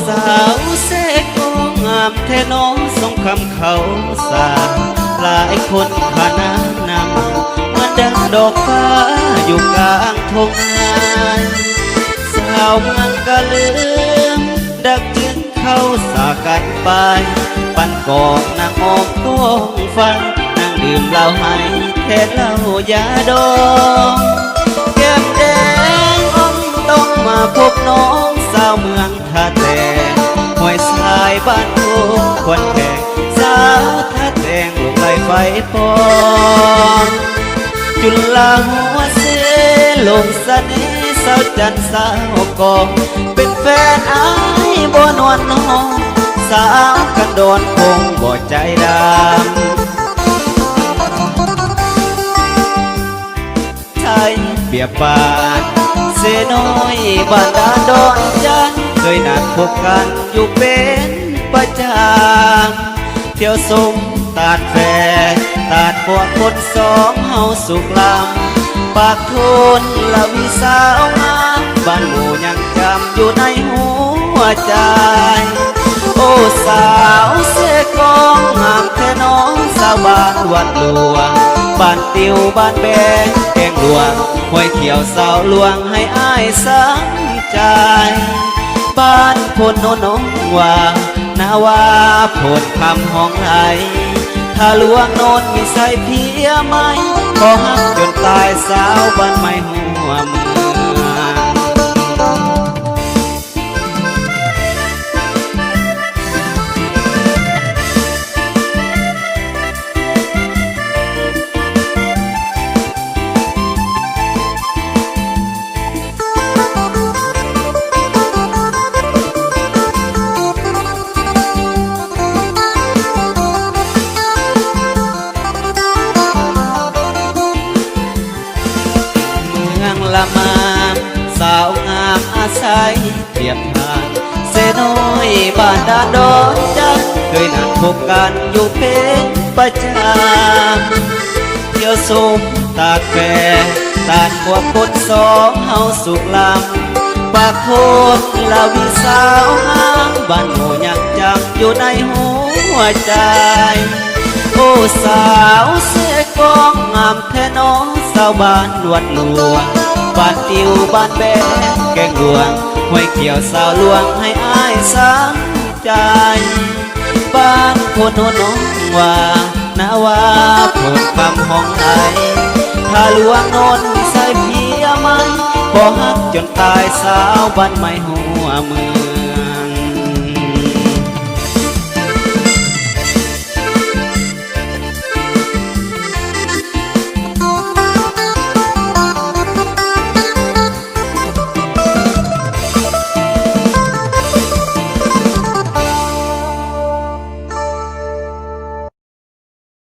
สาวเสกงามแท้น้องทรงคำเขาสาหลายคนขานานำมาดังดอกฟ้าอยู่กลางทงนาสาวเมืองกะลืมดักจึงเข้าสากันไปปั่นกอกนางออกต้วงฟังนางดื่มเหล้าให้แทนเหล้ายาดองแก้มแดงอ่องต้องมาพบน้องสาวเมืองท่าแตงห้วยทรายบ้านทุ่งควนแขกสาวท่าแตงลูกไหลไฟปอนจุฬาหัวเสลงเสน่ห์สาวจันทร์สาวกองเป็นแฟนอายบ่นวลน้องสาวกันโดนคงบ่ใจดำไทยเบียบบานเสน้อยบ้านดาดอนจันเคยนัดพบกันอยู่เป็นประจำเที่ยวสมตาดแฟตาดพวกคนสองเฮาสุขลำปากทุนละวิสาวงามบ้านหมู่ยังจำอยู่ในหัวใจโอ้สาวเสกองงามแท้น้องสาวบ้านวัดหลวงบ้านติวบ้านแบงแกงหลวงห้วยเขียวสาวหลวงให้อ้ายสังใจบ้านพนโนนงว่านาวาโพดคำห้องไหลถ้าหลวงโนนมีใส่เพียไหมขอหักจนตายสาวบ้านไม่หัวเมืองละมามสาวงามอาศัยเทียบทานเสน้อยบ้านดาดอนจันเคยนัดพบกันอยู่เป็นประจำเที่ยวสมตาดแฟตาดพวกคนสองเฮาสุขลำปากโคตรลาวิสาวงามบ้านหมู่ยังจำอยู่ในหัวใจโอ้สาวเสกองงามแท้น้องสาวบ้านวัดหลวงบ้านติวบ้านแบงแกงหลวงห้วยเขียวสาวหลวงให้อ้ายสังใจบ้านพนโนนงว่านาวาโพดคำห้องไหลถ้าหลวงโนนมีใส่เพียไหมขอหักจนตายสาวบ้านไม่หัวเมือง